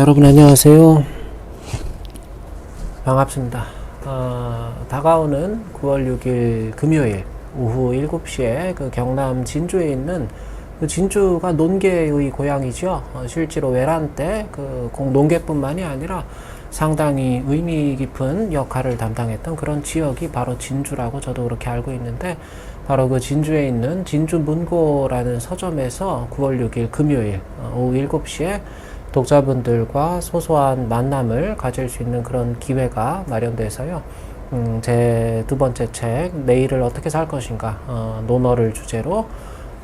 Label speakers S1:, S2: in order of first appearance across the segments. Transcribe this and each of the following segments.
S1: 여러분 안녕하세요. 반갑습니다. 다가오는 9월 6일 금요일 오후 7시에 그 경남 진주에 있는 그 진주가 논개의 고향이죠. 실제로 외란 때 그 농개뿐만이 아니라 상당히 의미 깊은 역할을 담당했던 그런 지역이 바로 진주라고 저도 그렇게 알고 있는데, 바로 그 진주에 있는 진주문고라는 서점에서 9월 6일 금요일 오후 7시에 독자분들과 소소한 만남을 가질 수 있는 그런 기회가 마련돼서요. 제 두 번째 책 내일을 어떻게 살 것인가, 논어를 주제로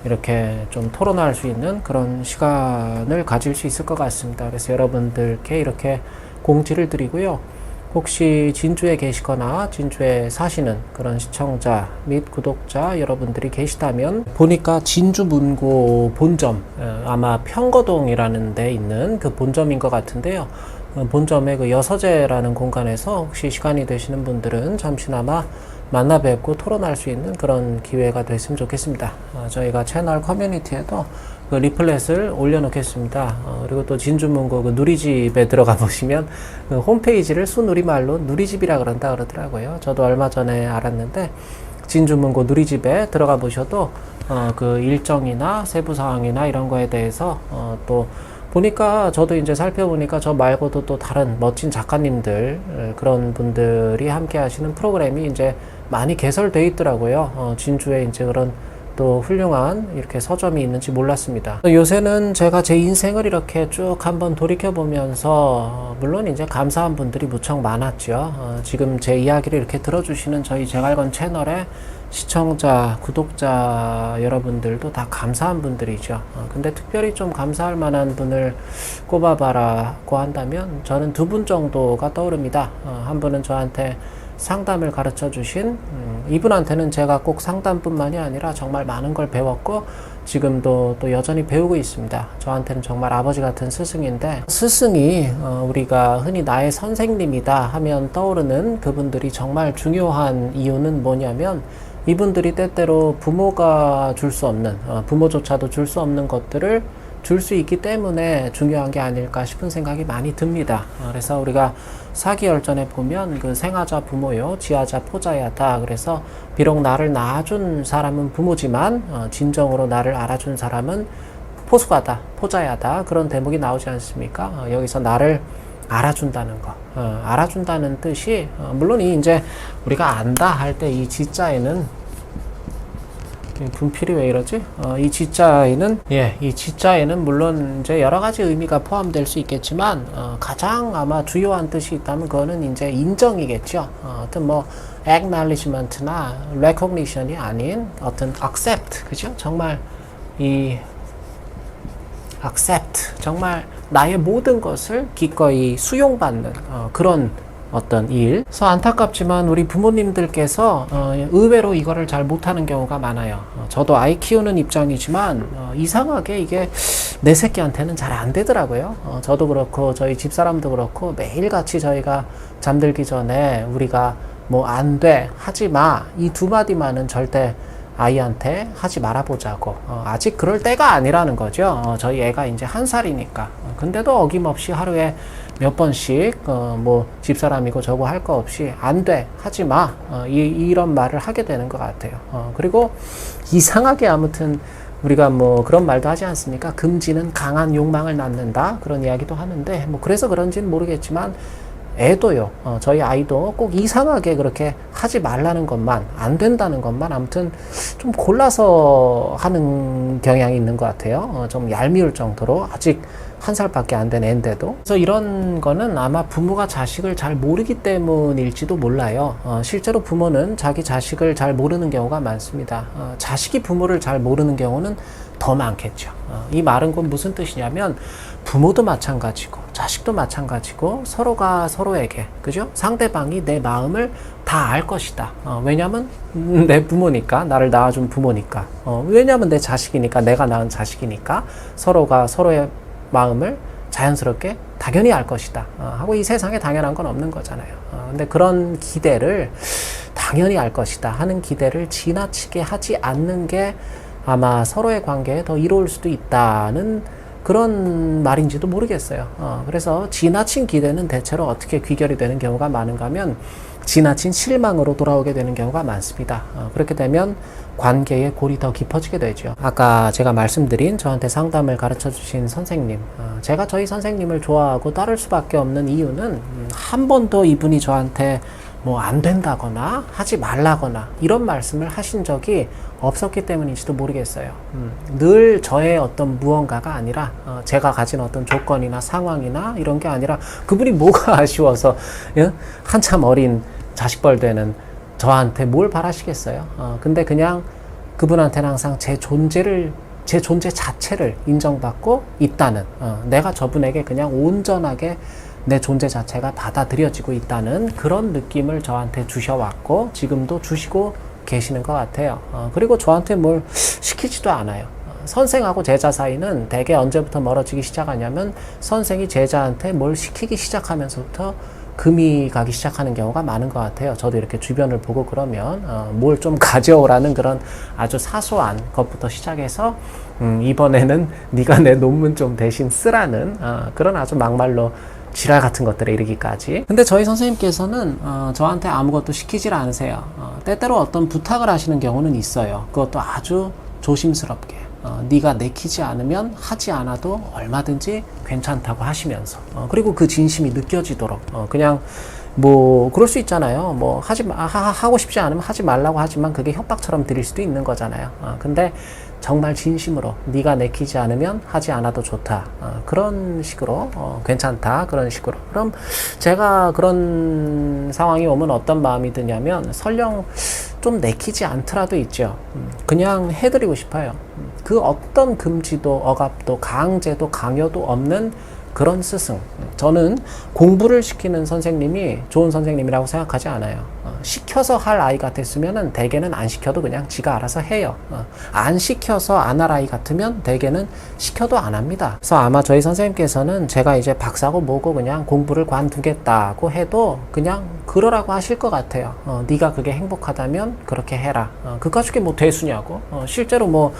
S1: 이렇게 좀 토론할 수 있는 그런 시간을 가질 수 있을 것 같습니다. 그래서 여러분들께 이렇게 공지를 드리고요. 혹시 진주에 계시거나 진주에 사시는 그런 시청자 및 구독자 여러분들이 계시다면, 보니까 진주문고 본점, 아마 평거동이라는 데 있는 그 본점인 것 같은데요. 본점의 그 여서재라는 공간에서 혹시 시간이 되시는 분들은 잠시나마 만나 뵙고 토론할 수 있는 그런 기회가 됐으면 좋겠습니다. 저희가 채널 커뮤니티에도 그 리플렛을 올려놓겠습니다. 그리고 또 진주문고 그 누리집에 들어가 보시면 그 홈페이지를 순우리말로 누리집이라 그러더라고요. 저도 얼마 전에 알았는데, 진주문고 누리집에 들어가 보셔도 그 일정이나 세부 사항이나 이런 거에 대해서 또 보니까, 저도 이제 살펴보니까 저 말고도 또 다른 멋진 작가님들, 그런 분들이 함께 하시는 프로그램이 이제 많이 개설되어 있더라고요. 진주에 이제 그런 또 훌륭한 이렇게 서점이 있는지 몰랐습니다. 요새는 제가 제 인생을 이렇게 쭉 한번 돌이켜보면서, 물론 이제 감사한 분들이 무척 많았죠. 지금 제 이야기를 이렇게 들어주시는 저희 제갈건 채널의 시청자, 구독자 여러분들도 다 감사한 분들이죠. 근데 특별히 좀 감사할 만한 분을 꼽아봐라고 한다면 저는 두 분 정도가 떠오릅니다. 한 분은 저한테 상담을 가르쳐 주신 이분한테는 제가 꼭 상담뿐만이 아니라 정말 많은 걸 배웠고 지금도 또 여전히 배우고 있습니다. 저한테는 정말 아버지 같은 스승인데, 스승이 우리가 흔히 나의 선생님이다 하면 떠오르는 그분들이 정말 중요한 이유는 뭐냐면, 이분들이 때때로 부모가 줄 수 없는, 부모조차도 줄 수 없는 것들을 줄 수 있기 때문에 중요한 게 아닐까 싶은 생각이 많이 듭니다. 그래서 우리가 사기열전에 보면 그 생하자 부모요, 지하자 포자야다. 그래서 비록 나를 낳아준 사람은 부모지만 진정으로 나를 알아준 사람은 포수가다, 포자야다. 그런 대목이 나오지 않습니까? 여기서 나를 알아준다는 거, 알아준다는 뜻이, 물론 이제 우리가 안다 할 때 이 지자에는, 분필이 왜 이러지? 이 지자에는, 이 지자에는 물론 이제 여러 가지 의미가 포함될 수 있겠지만, 가장 아마 주요한 뜻이 있다면 그거는 이제 인정이겠죠. 어떤 뭐 acknowledgement나 recognition이 아닌 어떤 accept, 그죠? 정말 이 accept, 정말 나의 모든 것을 기꺼이 수용받는 그런 어떤 일. 그래서 안타깝지만 우리 부모님들께서 의외로 이거를 잘 못하는 경우가 많아요. 저도 아이 키우는 입장이지만 이상하게 이게 내 새끼한테는 잘 안 되더라고요. 저도 그렇고 저희 집사람도 그렇고 매일같이 저희가 잠들기 전에 우리가 뭐 안 돼, 하지 마, 이 두 마디만은 절대 아이한테 하지 말아보자고. 아직 그럴 때가 아니라는 거죠. 저희 애가 이제 1살이니까. 근데도 어김없이 하루에 몇 번씩 뭐 집사람이고 저고 할 거 없이 안 돼, 하지 마, 이런 말을 하게 되는 것 같아요. 그리고 이상하게 아무튼 우리가 뭐 그런 말도 하지 않습니까? 금지는 강한 욕망을 낳는다, 그런 이야기도 하는데, 뭐 그래서 그런지는 모르겠지만 애도요, 저희 아이도 꼭 이상하게 그렇게 하지 말라는 것만, 안 된다는 것만 아무튼 좀 골라서 하는 경향이 있는 것 같아요. 좀 얄미울 정도로, 아직 1살밖에 안 된 애인데도. 그래서 이런 거는 아마 부모가 자식을 잘 모르기 때문일지도 몰라요. 실제로 부모는 자기 자식을 잘 모르는 경우가 많습니다. 자식이 부모를 잘 모르는 경우는 더 많겠죠. 이 말은 곧 무슨 뜻이냐면, 부모도 마찬가지고 자식도 마찬가지고 서로가 서로에게, 그죠? 상대방이 내 마음을 다 알 것이다. 왜냐면 내 부모니까, 나를 낳아준 부모니까, 왜냐면 내 자식이니까, 내가 낳은 자식이니까 서로가 서로의 마음을 자연스럽게 당연히 알 것이다 하고, 이 세상에 당연한 건 없는 거잖아요. 근데 그런 기대를, 당연히 알 것이다 하는 기대를 지나치게 하지 않는 게 아마 서로의 관계에 더 이로울 수도 있다는 그런 말인지도 모르겠어요. 그래서 지나친 기대는 대체로 어떻게 귀결이 되는 경우가 많은가 하면 지나친 실망으로 돌아오게 되는 경우가 많습니다. 그렇게 되면 관계의 골이 더 깊어지게 되죠. 아까 제가 말씀드린 저한테 상담을 가르쳐 주신 선생님, 제가 저희 선생님을 좋아하고 따를 수밖에 없는 이유는 한 번도 이분이 저한테 뭐 안 된다거나 하지 말라거나 이런 말씀을 하신 적이 없었기 때문인지도 모르겠어요. 늘 저의 어떤 무언가가 아니라 제가 가진 어떤 조건이나 상황이나 이런 게 아니라 그분이 뭐가 아쉬워서 한참 어린 자식벌 되는 저한테 뭘 바라시겠어요. 근데 그냥 그분한테는 항상 제 존재 자체를 인정받고 있다는, 내가 저분에게 그냥 온전하게 내 존재 자체가 받아들여지고 있다는 그런 느낌을 저한테 주셔왔고 지금도 주시고 계시는 것 같아요. 그리고 저한테 뭘 시키지도 않아요. 선생하고 제자 사이는 대개 언제부터 멀어지기 시작하냐면 선생이 제자한테 뭘 시키기 시작하면서부터 금이 가기 시작하는 경우가 많은 것 같아요. 저도 이렇게 주변을 보고 그러면 뭘 좀 가져오라는 그런 아주 사소한 것부터 시작해서 이번에는 네가 내 논문 좀 대신 쓰라는 그런 아주 막말로 지랄 같은 것들에 이르기까지. 근데 저희 선생님께서는 저한테 아무것도 시키질 않으세요. 때때로 어떤 부탁을 하시는 경우는 있어요. 그것도 아주 조심스럽게 네가 내키지 않으면 하지 않아도 얼마든지 괜찮다고 하시면서 그리고 그 진심이 느껴지도록 그냥 뭐 그럴 수 있잖아요. 뭐 하고 싶지 않으면 하지 말라고 하지만 그게 협박처럼 들릴 수도 있는 거잖아요. 근데 정말 진심으로 네가 내키지 않으면 하지 않아도 좋다. 그런 식으로 괜찮다. 그런 식으로. 그럼 제가 그런 상황이 오면 어떤 마음이 드냐면 설령 좀 내키지 않더라도 있죠. 그냥 해드리고 싶어요. 그 어떤 금지도 억압도 강제도 강요도 없는 그런 스승. 저는 공부를 시키는 선생님이 좋은 선생님이라고 생각하지 않아요. 시켜서 할 아이 같았으면 대개는 안 시켜도 그냥 지가 알아서 해요. 안 시켜서 안 할 아이 같으면 대개는 시켜도 안 합니다. 그래서 아마 저희 선생님께서는 제가 이제 박사고 뭐고 그냥 공부를 관두겠다고 해도 그냥 그러라고 하실 것 같아요. 네가 그게 행복하다면 그렇게 해라. 그 가지고 뭐 대수냐고. 실제로 뭐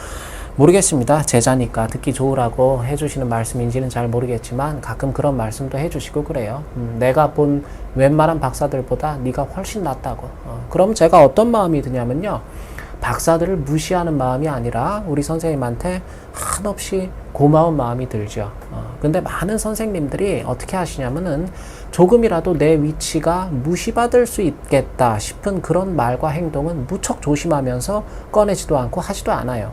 S1: 모르겠습니다. 제자니까 듣기 좋으라고 해주시는 말씀인지는 잘 모르겠지만 가끔 그런 말씀도 해주시고 그래요. 내가 본 웬만한 박사들보다 네가 훨씬 낫다고. 그럼 제가 어떤 마음이 드냐면요. 박사들을 무시하는 마음이 아니라 우리 선생님한테 한없이 고마운 마음이 들죠. 근데 많은 선생님들이 어떻게 하시냐면은 조금이라도 내 위치가 무시받을 수 있겠다 싶은 그런 말과 행동은 무척 조심하면서 꺼내지도 않고 하지도 않아요.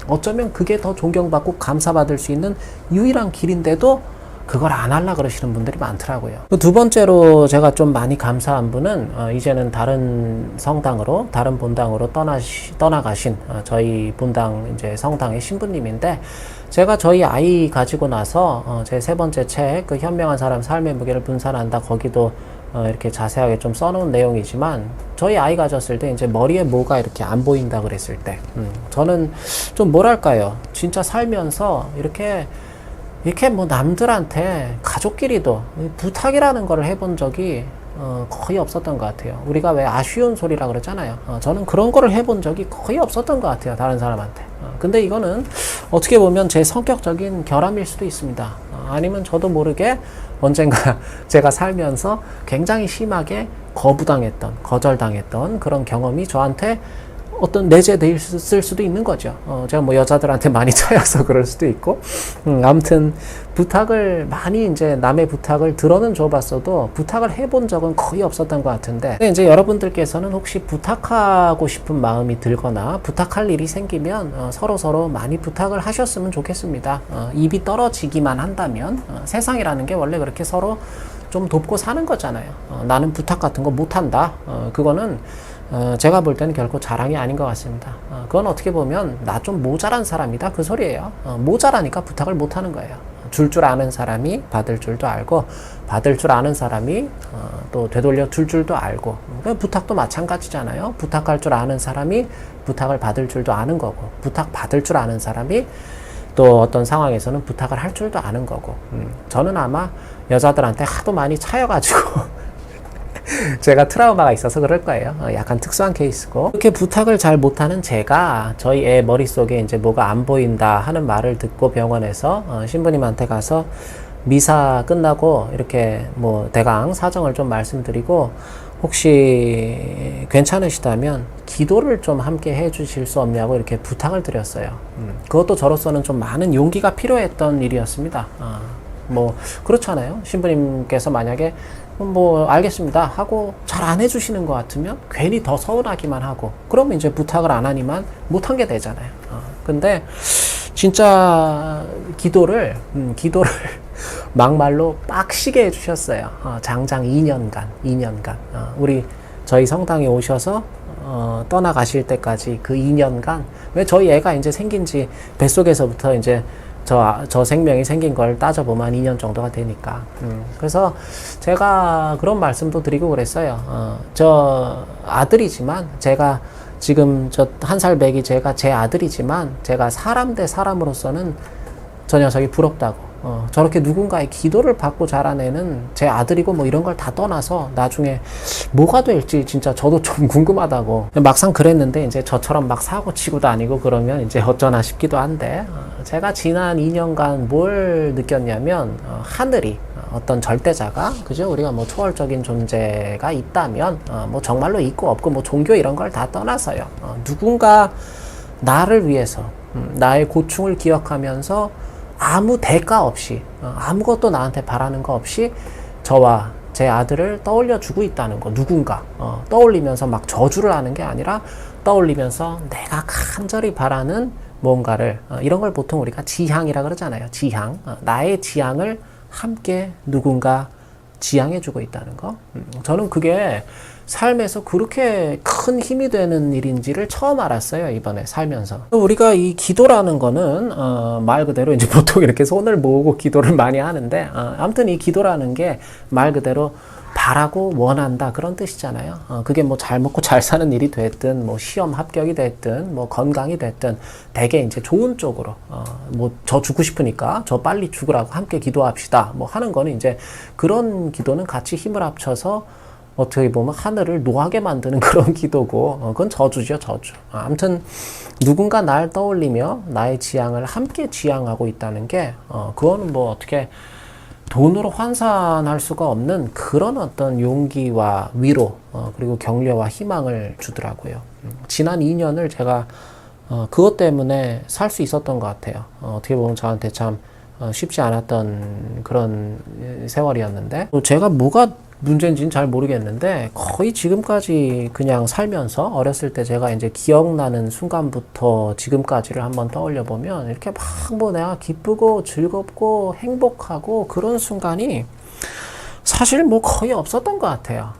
S1: 어쩌면 그게 더 존경받고 감사받을 수 있는 유일한 길인데도 그걸 안 하려고 그러시는 분들이 많더라고요. 두 번째로 제가 좀 많이 감사한 분은 이제는 다른 성당으로, 다른 본당으로 떠나가신 저희 본당 이제 성당의 신부님인데 제가 저희 아이 가지고 나서 제 세 번째 책, 그 현명한 사람 삶의 무게를 분산한다, 거기도 이렇게 자세하게 좀 써놓은 내용이지만 저희 아이 가졌을 때 이제 머리에 뭐가 이렇게 안 보인다 그랬을 때 저는 좀 뭐랄까요, 진짜 살면서 이렇게 뭐 남들한테 가족끼리도 부탁이라는 걸 해본 적이 거의 없었던 것 같아요. 우리가 왜 아쉬운 소리라 그러잖아요. 저는 그런 거를 해본 적이 거의 없었던 것 같아요. 다른 사람한테. 근데 이거는 어떻게 보면 제 성격적인 결함일 수도 있습니다. 아니면 저도 모르게 언젠가 제가 살면서 굉장히 심하게 거절당했던 그런 경험이 저한테 어떤 내재돼 있을 수도 있는 거죠. 제가 뭐 여자들한테 많이 차여서 그럴 수도 있고, 아무튼 부탁을 많이 이제 남의 부탁을 들어는 줘봤어도 부탁을 해본 적은 거의 없었던 것 같은데, 근데 이제 여러분들께서는 혹시 부탁하고 싶은 마음이 들거나 부탁할 일이 생기면 서로 많이 부탁을 하셨으면 좋겠습니다. 입이 떨어지기만 한다면 세상이라는 게 원래 그렇게 서로 좀 돕고 사는 거잖아요. 나는 부탁 같은 거 못한다. 그거는 제가 볼 때는 결코 자랑이 아닌 것 같습니다. 그건 어떻게 보면 나 좀 모자란 사람이다 그 소리예요. 모자라니까 부탁을 못하는 거예요. 줄 아는 사람이 받을 줄도 알고 받을 줄 아는 사람이 또 되돌려 줄 줄도 알고 부탁도 마찬가지잖아요. 부탁할 줄 아는 사람이 부탁을 받을 줄도 아는 거고 부탁 받을 줄 아는 사람이 또 어떤 상황에서는 부탁을 할 줄도 아는 거고 저는 아마 여자들한테 하도 많이 차여가지고 제가 트라우마가 있어서 그럴 거예요. 약간 특수한 케이스고. 이렇게 부탁을 잘 못하는 제가 저희 애 머릿속에 이제 뭐가 안 보인다 하는 말을 듣고 병원에서 신부님한테 가서 미사 끝나고 이렇게 뭐 대강 사정을 좀 말씀드리고 혹시 괜찮으시다면 기도를 좀 함께 해 주실 수 없냐고 이렇게 부탁을 드렸어요. 그것도 저로서는 좀 많은 용기가 필요했던 일이었습니다. 뭐 그렇잖아요. 신부님께서 만약에 뭐 알겠습니다 하고 잘 안 해주시는 것 같으면 괜히 더 서운하기만 하고 그러면 이제 부탁을 안 하니만 못한 게 되잖아요. 근데 진짜 기도를 막말로 빡시게 해주셨어요. 장장 2년간 우리 저희 성당에 오셔서 떠나가실 때까지 그 2년간 왜 저희 애가 이제 생긴 지 뱃속에서부터 이제 저 생명이 생긴 걸 따져보면 한 2년 정도가 되니까. 그래서 제가 그런 말씀도 드리고 그랬어요. 저 아들이지만 제가 지금 저 1살 배기 제가 제 아들이지만 제가 사람 대 사람으로서는 저 녀석이 부럽다고. 저렇게 누군가의 기도를 받고 자란 애는 제 아들이고 뭐 이런 걸 다 떠나서 나중에 뭐가 될지 진짜 저도 좀 궁금하다고. 막상 그랬는데 이제 저처럼 막 사고 치고 다니고 그러면 이제 어쩌나 싶기도 한데 제가 지난 2년간 뭘 느꼈냐면 하늘이 어떤 절대자가 그죠? 우리가 뭐 초월적인 존재가 있다면 뭐 정말로 있고 없고 뭐 종교 이런 걸 다 떠나서요. 누군가 나를 위해서 나의 고충을 기억하면서 아무 대가 없이 아무것도 나한테 바라는 거 없이 저와 제 아들을 떠올려 주고 있다는 거. 누군가 떠올리면서 막 저주를 하는 게 아니라 떠올리면서 내가 간절히 바라는 뭔가를 이런 걸 보통 우리가 지향이라 그러잖아요. 지향. 나의 지향을 함께 누군가 지향해 주고 있다는 거. 저는 그게 삶에서 그렇게 큰 힘이 되는 일인지를 처음 알았어요, 이번에 살면서. 우리가 이 기도라는 거는 말 그대로 이제 보통 이렇게 손을 모으고 기도를 많이 하는데 아무튼 이 기도라는 게 말 그대로 바라고 원한다 그런 뜻이잖아요. 그게 뭐 잘 먹고 잘 사는 일이 됐든 뭐 시험 합격이 됐든 뭐 건강이 됐든 되게 이제 좋은 쪽으로 뭐 저 죽고 싶으니까 저 빨리 죽으라고 함께 기도합시다 뭐 하는 거는 이제 그런 기도는 같이 힘을 합쳐서 어떻게 보면 하늘을 노하게 만드는 그런 기도고 그건 저주죠, 저주. 아무튼 누군가 날 떠올리며 나의 지향을 함께 지향하고 있다는 게 그거는 뭐 어떻게 돈으로 환산할 수가 없는 그런 어떤 용기와 위로 그리고 격려와 희망을 주더라고요. 지난 2년을 제가 그것 때문에 살 수 있었던 것 같아요. 어떻게 보면 저한테 참 쉽지 않았던 그런 세월이었는데 제가 뭐가 문제인지는 잘 모르겠는데 거의 지금까지 그냥 살면서 어렸을 때 제가 이제 기억나는 순간부터 지금까지를 한번 떠올려 보면 이렇게 막 뭐 내가 기쁘고 즐겁고 행복하고 그런 순간이 사실 뭐 거의 없었던 것 같아요.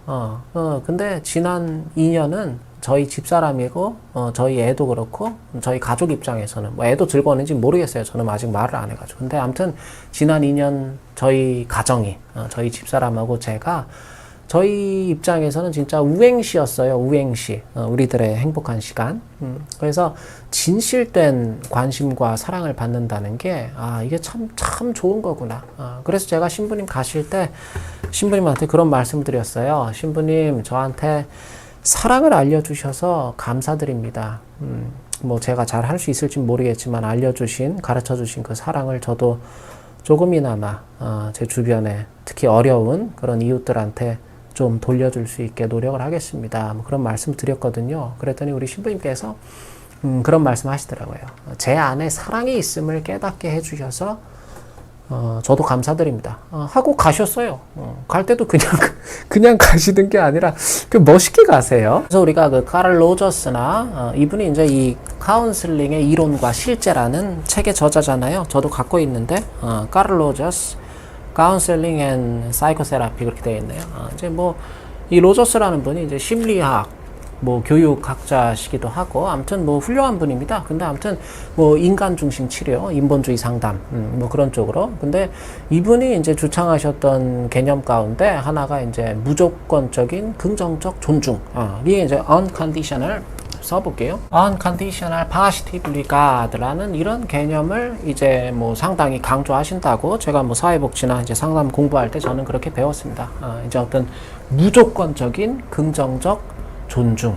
S1: 근데 지난 2년은 저희 집사람이고 저희 애도 그렇고 저희 가족 입장에서는 뭐 애도 즐거웠는지 모르겠어요. 저는 아직 말을 안 해가지고. 근데 아무튼 지난 2년 저희 가정이 저희 집사람하고 제가 저희 입장에서는 진짜 우행시였어요. 우행시. 우리들의 행복한 시간. 그래서 진실된 관심과 사랑을 받는다는 게 이게 참 좋은 거구나. 그래서 제가 신부님 가실 때 신부님한테 그런 말씀 드렸어요. 신부님 저한테 사랑을 알려주셔서 감사드립니다. 뭐 제가 잘 할 수 있을지 모르겠지만 가르쳐주신 그 사랑을 저도 조금이나마 제 주변에 특히 어려운 그런 이웃들한테 좀 돌려줄 수 있게 노력을 하겠습니다. 뭐 그런 말씀 드렸거든요. 그랬더니 우리 신부님께서 그런 말씀 하시더라고요. 제 안에 사랑이 있음을 깨닫게 해주셔서 저도 감사드립니다. 하고 가셨어요. 갈 때도 그냥 가시던 게 아니라 멋있게 가세요. 그래서 우리가 그 카를 로저스나 이분이 이제 이 카운슬링의 이론과 실제라는 책의 저자잖아요. 저도 갖고 있는데 카를 로저스 카운슬링 앤 사이코세라피 그렇게 되어 있네요. 이제 뭐 이 로저스라는 분이 이제 심리학 뭐 교육학자시기도 하고 아무튼 뭐 훌륭한 분입니다. 근데 아무튼 뭐 인간 중심 치료, 인본주의 상담 뭐 그런 쪽으로. 근데 이분이 이제 주창하셨던 개념 가운데 하나가 이제 무조건적인 긍정적 존중. 이게 이제 unconditional 써볼게요. unconditional positive regard라는 이런 개념을 이제 뭐 상당히 강조하신다고 제가 뭐 사회복지나 이제 상담 공부할 때 저는 그렇게 배웠습니다. 이제 어떤 무조건적인 긍정적 존중.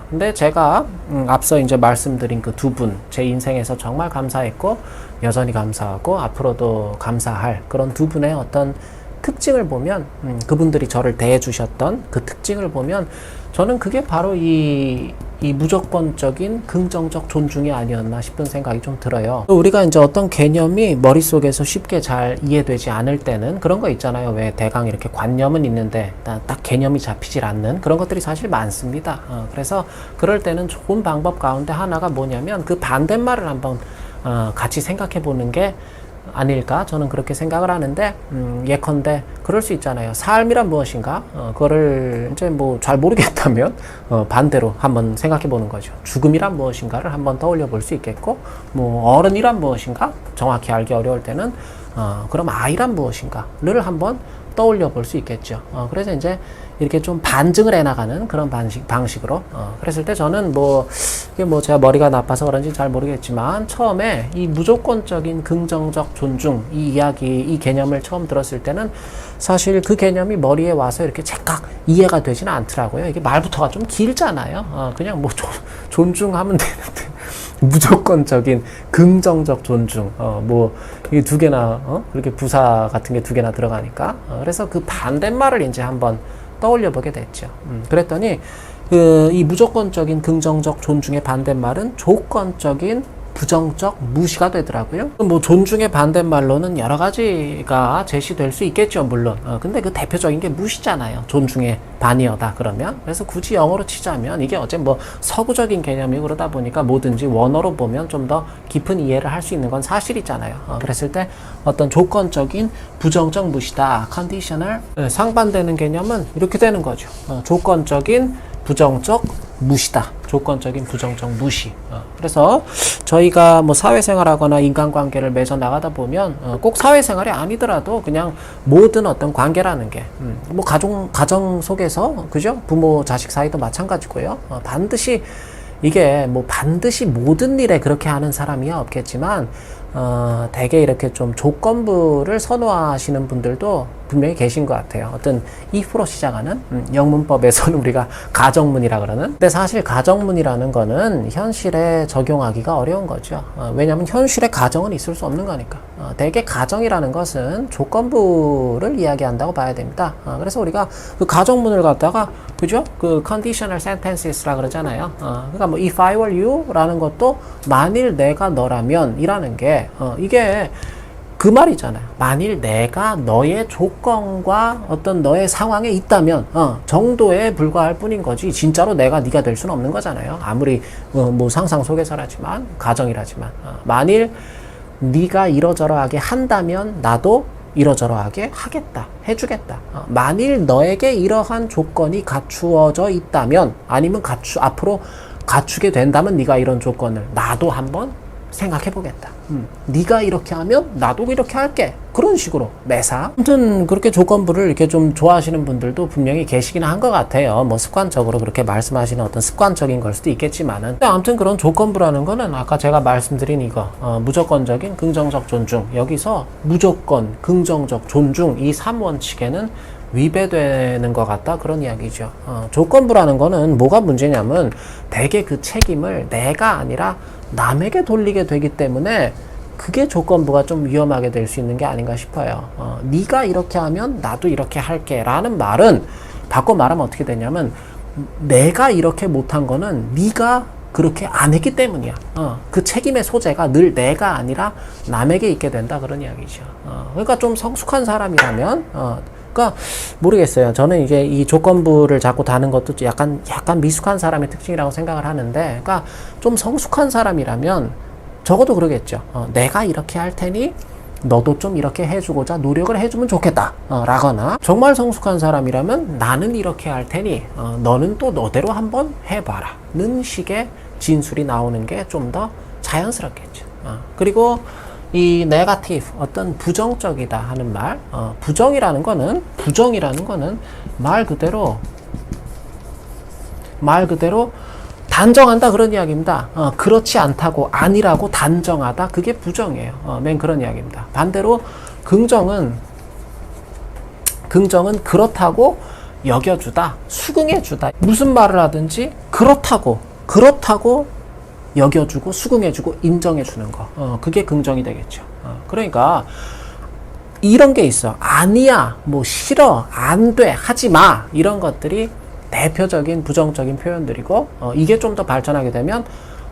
S1: 근데 제가 앞서 이제 말씀드린 그 두 분, 제 인생에서 정말 감사했고 여전히 감사하고 앞으로도 감사할 그런 두 분의 어떤 특징을 보면, 그분들이 저를 대해 주셨던 그 특징을 보면 저는 그게 바로 이 무조건적인 긍정적 존중이 아니었나 싶은 생각이 좀 들어요. 우리가 이제 어떤 개념이 머릿속에서 쉽게 잘 이해되지 않을 때는 그런 거 있잖아요. 왜 대강 이렇게 관념은 있는데 딱 개념이 잡히질 않는 그런 것들이 사실 많습니다. 그래서 그럴 때는 좋은 방법 가운데 하나가 뭐냐면 그 반대말을 한번 같이 생각해 보는 게 아닐까 저는 그렇게 생각을 하는데, 예컨대 그럴 수 있잖아요. 삶이란 무엇인가, 그거를 이제 뭐 잘 모르겠다면 반대로 한번 생각해 보는 거죠. 죽음이란 무엇인가를 한번 떠올려 볼 수 있겠고, 뭐 어른이란 무엇인가 정확히 알기 어려울 때는 그럼 아이란 무엇인가를 한번 떠올려 볼 수 있겠죠. 그래서 이제 이렇게 좀 반증을 해나가는 그런 방식으로. 그랬을 때 저는 이게 제가 머리가 나빠서 그런지 잘 모르겠지만, 처음에 이 무조건적인 긍정적 존중, 이 이야기, 이 개념을 처음 들었을 때는 사실 그 개념이 머리에 와서 이렇게 제각 이해가 되지는 않더라고요. 이게 말부터가 좀 길잖아요. 그냥 존중하면 되는데. 무조건적인 긍정적 존중, 이게 두 개나, 그렇게 부사 같은 게 두 개나 들어가니까. 그래서 그 반대말을 이제 한번 떠올려 보게 됐죠. 그랬더니, 이 무조건적인 긍정적 존중의 반대말은 조건적인 부정적 무시가 되더라고요. 존중의 반대말로는 여러 가지가 제시될 수 있겠죠, 물론. 근데 그 대표적인 게 무시잖아요. 존중의 반이어다, 그러면. 그래서 굳이 영어로 치자면, 이게 어째 서구적인 개념이고 그러다 보니까 뭐든지 원어로 보면 좀 더 깊은 이해를 할 수 있는 건 사실이잖아요. 그랬을 때 어떤 조건적인 부정적 무시다, conditional, 상반되는 개념은 이렇게 되는 거죠. 조건적인 부정적 무시다. 조건적인 부정적 무시. 그래서 저희가 사회생활하거나 인간관계를 맺어 나가다 보면 꼭 사회생활이 아니더라도 그냥 모든 어떤 관계라는 게 가정 속에서, 그죠? 부모 자식 사이도 마찬가지고요. 반드시 이게 반드시 모든 일에 그렇게 하는 사람이 없겠지만 대개 이렇게 좀 조건부를 선호하시는 분들도 분명히 계신 것 같아요. 어떤 if로 시작하는 영문법에서는 우리가 가정문이라 그러는. 근데 사실 가정문이라는 거는 현실에 적용하기가 어려운 거죠. 왜냐하면 현실에 가정은 있을 수 없는 거니까. 대개 가정이라는 것은 조건부를 이야기한다고 봐야 됩니다. 그래서 우리가 그 가정문을 갖다가, 그죠? 그 conditional sentences라 그러잖아요. 그러니까 if I were you 라는 것도 만일 내가 너라면 이라는 게 이게 그 말이잖아요. 만일 내가 너의 조건과 어떤 너의 상황에 있다면 정도에 불과할 뿐인 거지, 진짜로 네가 될 수는 없는 거잖아요. 아무리 상상 속에서라지만, 가정이라지만. 만일 네가 이러저러하게 한다면 나도 이러저러하게 하겠다, 해주겠다. 만일 너에게 이러한 조건이 갖추어져 있다면, 아니면 앞으로 갖추게 된다면 네가 이런 조건을 나도 한번 생각해보겠다. 네가 이렇게 하면 나도 이렇게 할게. 그런 식으로 매사. 아무튼 그렇게 조건부를 이렇게 좀 좋아하시는 분들도 분명히 계시긴 한 것 같아요. 습관적으로 그렇게 말씀하시는 어떤 습관적인 걸 수도 있겠지만은. 근데 아무튼 그런 조건부라는 거는 아까 제가 말씀드린 이거, 무조건적인 긍정적 존중. 여기서 무조건, 긍정적 존중, 이 3원칙에는 위배되는 것 같다, 그런 이야기죠. 조건부라는 거는 뭐가 문제냐면 대개 그 책임을 내가 아니라 남에게 돌리게 되기 때문에 그게 조건부가 좀 위험하게 될 수 있는 게 아닌가 싶어요. 네가 이렇게 하면 나도 이렇게 할게 라는 말은, 바꿔 말하면 어떻게 되냐면 내가 이렇게 못한 거는 네가 그렇게 안 했기 때문이야. 그 책임의 소재가 늘 내가 아니라 남에게 있게 된다, 그런 이야기죠. 그러니까 좀 성숙한 사람이라면, 그러니까 모르겠어요. 저는 이게 이 조건부를 자꾸 다는 것도 약간 미숙한 사람의 특징이라고 생각을 하는데, 그러니까 좀 성숙한 사람이라면 적어도 그러겠죠. 내가 이렇게 할 테니 너도 좀 이렇게 해주고자 노력을 해주면 좋겠다, 라거나, 정말 성숙한 사람이라면 나는 이렇게 할 테니 너는 또 너대로 한번 해봐라 는 식의 진술이 나오는 게 좀 더 자연스럽겠죠. 그리고 이 네거티브, 어떤 부정적이다 하는 말, 부정이라는 거는 말 그대로 단정한다 그런 이야기입니다. 그렇지 않다고 아니라고 단정하다 그게 부정이에요. 맨 그런 이야기입니다. 반대로 긍정은 그렇다고 여겨주다, 수긍해주다. 무슨 말을 하든지 그렇다고 여겨주고 수긍해주고 인정해주는 거. 그게 긍정이 되겠죠. 그러니까 이런 게 있어. 아니야, 뭐 싫어, 안 돼, 하지 마. 이런 것들이 대표적인 부정적인 표현들이고, 이게 좀 더 발전하게 되면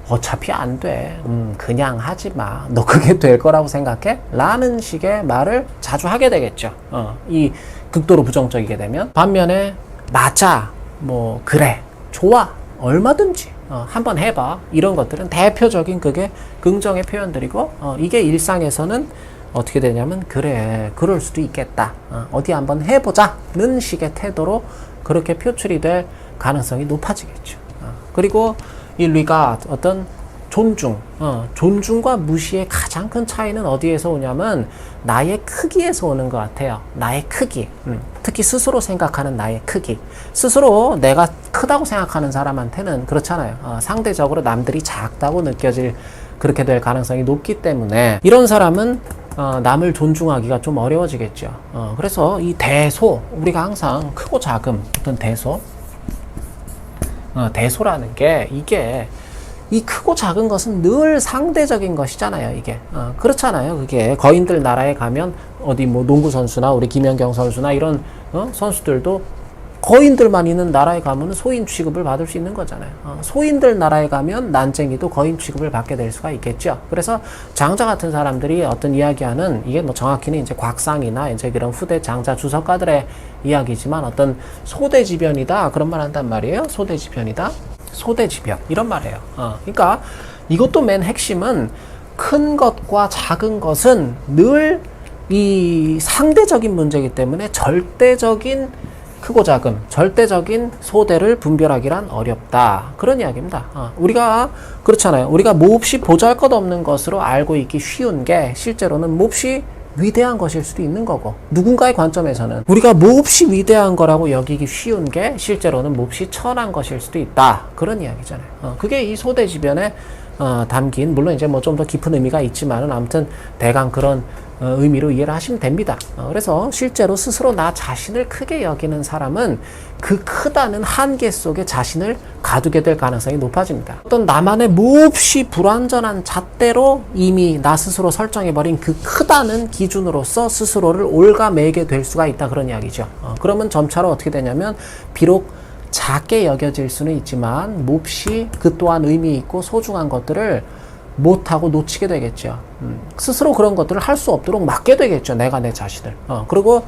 S1: 어차피 안 돼. 그냥 하지 마. 너 그게 될 거라고 생각해? 라는 식의 말을 자주 하게 되겠죠. 이 극도로 부정적이게 되면. 반면에 맞아, 뭐 그래, 좋아, 얼마든지 한번 해봐. 이런 것들은 대표적인 그게 긍정의 표현들이고, 이게 일상에서는 어떻게 되냐면 그래, 그럴 수도 있겠다. 어디 한번 해보자는 식의 태도로 그렇게 표출이 될 가능성이 높아지겠죠. 그리고 이 regard, 어떤 존중, 존중과 무시의 가장 큰 차이는 어디에서 오냐면 나의 크기에서 오는 것 같아요. 나의 크기, 특히 스스로 생각하는 나의 크기. 스스로 내가 크다고 생각하는 사람한테는 그렇잖아요. 상대적으로 남들이 작다고 느껴질 그렇게 될 가능성이 높기 때문에 이런 사람은 남을 존중하기가 좀 어려워지겠죠. 그래서 이 대소, 우리가 항상 크고 작음, 어떤 대소라는 게 이게 이 크고 작은 것은 늘 상대적인 것이잖아요. 이게 그렇잖아요. 그게 거인들 나라에 가면 어디 뭐 농구 선수나 우리 김연경 선수나 이런 선수들도 거인들만 있는 나라에 가면 소인 취급을 받을 수 있는 거잖아요. 소인들 나라에 가면 난쟁이도 거인 취급을 받게 될 수가 있겠죠. 그래서 장자 같은 사람들이 어떤 이야기하는, 이게 뭐 정확히는 이제 곽상이나 이제 그런 후대 장자 주석가들의 이야기지만 어떤 소대지변이다 그런 말 한단 말이에요. 소대지변이다. 소대지변 이런 말이에요. 그러니까 이것도 맨 핵심은 큰 것과 작은 것은 늘 이 상대적인 문제이기 때문에 절대적인 크고 작음, 절대적인 소대를 분별하기란 어렵다. 그런 이야기입니다. 우리가 그렇잖아요. 우리가 몹시 보잘것없는 것으로 알고 있기 쉬운 게 실제로는 몹시 위대한 것일 수도 있는 거고, 누군가의 관점에서는 우리가 몹시 위대한 거라고 여기기 쉬운 게 실제로는 몹시 천한 것일 수도 있다. 그런 이야기잖아요. 그게 이 소대지변에 담긴, 물론 이제 뭐 좀 더 깊은 의미가 있지만은 아무튼 대강 그런 의미로 이해를 하시면 됩니다. 그래서 실제로 스스로 나 자신을 크게 여기는 사람은 그 크다는 한계 속에 자신을 가두게 될 가능성이 높아집니다. 어떤 나만의 몹시 불완전한 잣대로 이미 나 스스로 설정해버린 그 크다는 기준으로서 스스로를 옭아매게 될 수가 있다. 그런 이야기죠. 그러면 점차로 어떻게 되냐면 비록 작게 여겨질 수는 있지만 몹시 그 또한 의미 있고 소중한 것들을 못하고 놓치게 되겠죠. 스스로 그런 것들을 할 수 없도록 막게 되겠죠. 내가 내 자신을. 그리고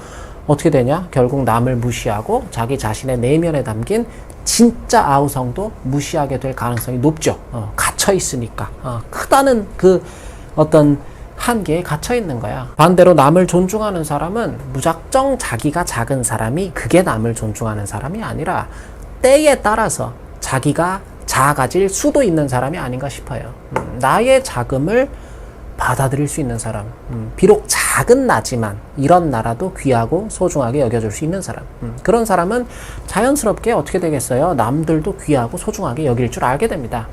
S1: 어떻게 되냐? 결국 남을 무시하고 자기 자신의 내면에 담긴 진짜 아우성도 무시하게 될 가능성이 높죠. 갇혀 있으니까. 크다는 그 어떤 한계에 갇혀 있는 거야. 반대로 남을 존중하는 사람은 무작정 자기가 작은 사람이 그게 남을 존중하는 사람이 아니라 때에 따라서 자기가 작아질 수도 있는 사람이 아닌가 싶어요. 나의 작음을 받아들일 수 있는 사람, 비록 작은 나지만 이런 나라도 귀하고 소중하게 여겨줄 수 있는 사람, 그런 사람은 자연스럽게 어떻게 되겠어요? 남들도 귀하고 소중하게 여길 줄 알게 됩니다.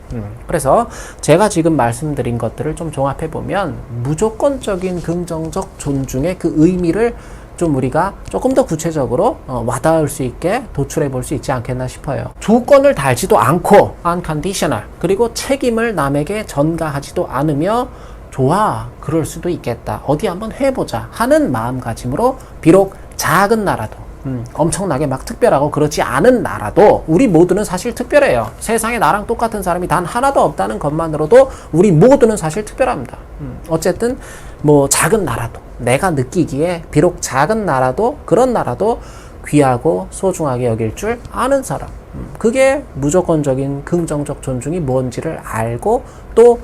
S1: 그래서 제가 지금 말씀드린 것들을 좀 종합해보면 무조건적인 긍정적 존중의 그 의미를 좀 우리가 조금 더 구체적으로 와닿을 수 있게 도출해 볼 수 있지 않겠나 싶어요. 조건을 달지도 않고 unconditional, 그리고 책임을 남에게 전가하지도 않으며 좋아, 그럴 수도 있겠다, 어디 한번 해보자 하는 마음가짐으로 비록 작은 나라도 엄청나게 막 특별하고 그렇지 않은 나라도 우리 모두는 사실 특별해요. 세상에 나랑 똑같은 사람이 단 하나도 없다는 것만으로도 우리 모두는 사실 특별합니다. 어쨌든 뭐 작은 나라도 내가 느끼기에 비록 작은 나라도 그런 나라도 귀하고 소중하게 여길 줄 아는 사람, 그게 무조건적인 긍정적 존중이 뭔지를 알고 또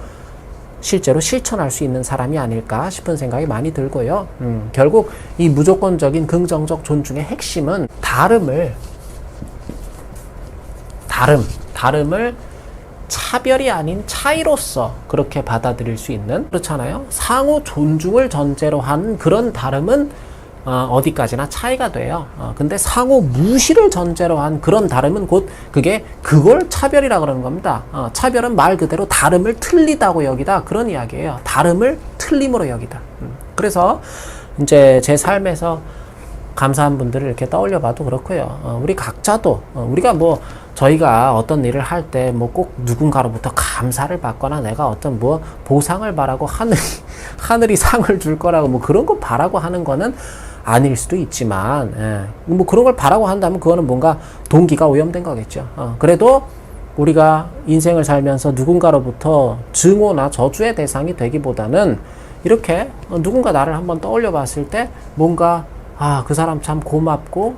S1: 실제로 실천할 수 있는 사람이 아닐까 싶은 생각이 많이 들고요. 결국 이 무조건적인 긍정적 존중의 핵심은 다름을 차별이 아닌 차이로서 그렇게 받아들일 수 있는, 그렇잖아요. 상호 존중을 전제로 한 그런 다름은 어디까지나 차이가 돼요. 근데 상호 무시를 전제로 한 그런 다름은 곧 그걸 차별이라 그러는 겁니다. 차별은 말 그대로 다름을 틀리다고 여기다 그런 이야기예요. 다름을 틀림으로 여기다. 그래서 이제 제 삶에서 감사한 분들을 이렇게 떠올려 봐도 그렇고요. 우리 각자도, 우리가 뭐, 저희가 어떤 일을 할 때 뭐 꼭 누군가로부터 감사를 받거나 내가 어떤 뭐 보상을 바라고 하늘이 상을 줄 거라고 뭐 그런 거 바라고 하는 거는 아닐 수도 있지만, 뭐 그런 걸 바라고 한다면 그거는 뭔가 동기가 오염된 거겠죠. 그래도 우리가 인생을 살면서 누군가로부터 증오나 저주의 대상이 되기보다는 이렇게 누군가 나를 한번 떠올려 봤을 때 뭔가 그 사람 참 고맙고,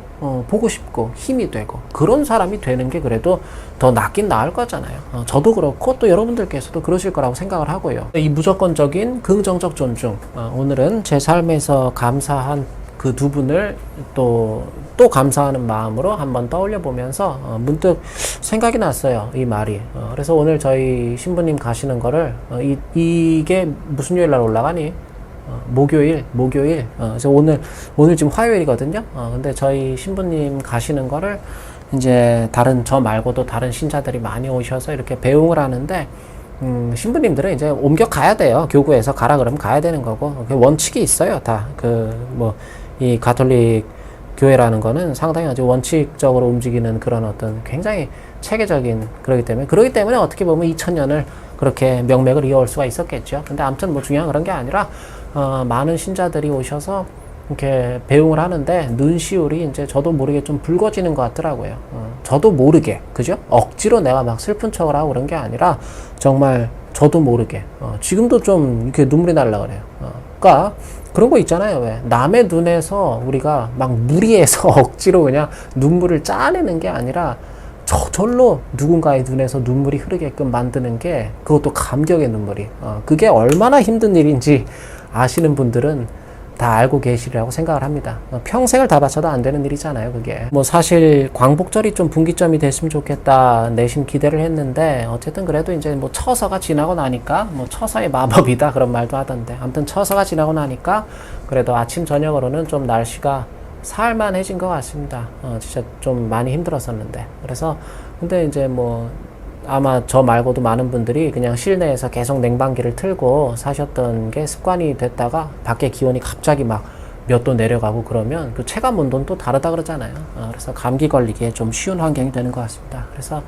S1: 보고 싶고, 힘이 되고, 그런 사람이 되는 게 그래도 더 낫긴 나을 거잖아요. 저도 그렇고, 또 여러분들께서도 그러실 거라고 생각을 하고요. 이 무조건적인 긍정적 존중. 오늘은 제 삶에서 감사한 그 두 분을 또 감사하는 마음으로 한번 떠올려 보면서, 문득 생각이 났어요. 이 말이. 그래서 오늘 저희 신부님 가시는 거를, 이게 무슨 요일 날 올라가니? 목요일. 그래서 오늘 지금 화요일이거든요. 근데 저희 신부님 가시는 거를 이제 저 말고도 다른 신자들이 많이 오셔서 이렇게 배웅을 하는데, 신부님들은 이제 옮겨 가야 돼요. 교구에서 가라 그러면 가야 되는 거고, 원칙이 있어요. 이 가톨릭 교회라는 거는 상당히 아주 원칙적으로 움직이는 그런 어떤 굉장히 체계적인 그러기 때문에 어떻게 보면 2000년을 그렇게 명맥을 이어올 수가 있었겠죠. 근데 아무튼 뭐 중요한 그런 게 아니라, 많은 신자들이 오셔서 이렇게 배웅을 하는데 눈시울이 이제 저도 모르게 좀 붉어지는 것 같더라고요. 저도 모르게, 그죠? 억지로 내가 막 슬픈 척을 하고 그런 게 아니라 정말 저도 모르게, 지금도 좀 이렇게 눈물이 날라 그래요. 그러니까 그런 거 있잖아요. 왜? 남의 눈에서 우리가 막 무리해서 억지로 그냥 눈물을 짜내는 게 아니라 저절로 누군가의 눈에서 눈물이 흐르게끔 만드는 게 그것도 감격의 눈물이. 그게 얼마나 힘든 일인지 아시는 분들은 다 알고 계시리라고 생각을 합니다. 평생을 다 바쳐도 안 되는 일이잖아요, 그게. 뭐 사실 광복절이 좀 분기점이 됐으면 좋겠다 내심 기대를 했는데 어쨌든 그래도 이제 뭐 처서가 지나고 나니까 뭐 처서의 마법이다 그런 말도 하던데 아무튼 처서가 지나고 나니까 그래도 아침 저녁으로는 좀 날씨가 살만해진 것 같습니다. 진짜 좀 많이 힘들었었는데. 그래서 근데 이제 뭐 아마 저 말고도 많은 분들이 그냥 실내에서 계속 냉방기를 틀고 사셨던 게 습관이 됐다가 밖에 기온이 갑자기 막 몇 도 내려가고 그러면 그 체감 온도는 또 다르다 그러잖아요. 그래서 감기 걸리기에 좀 쉬운 환경이 되는 것 같습니다. 그래서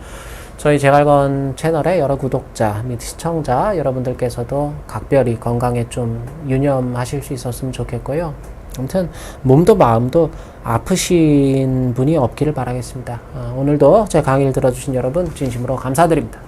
S1: 저희 제갈건 채널의 여러 구독자 및 시청자 여러분들께서도 각별히 건강에 좀 유념하실 수 있었으면 좋겠고요. 아무튼 몸도 마음도 아프신 분이 없기를 바라겠습니다. 오늘도 제 강의를 들어주신 여러분 진심으로 감사드립니다.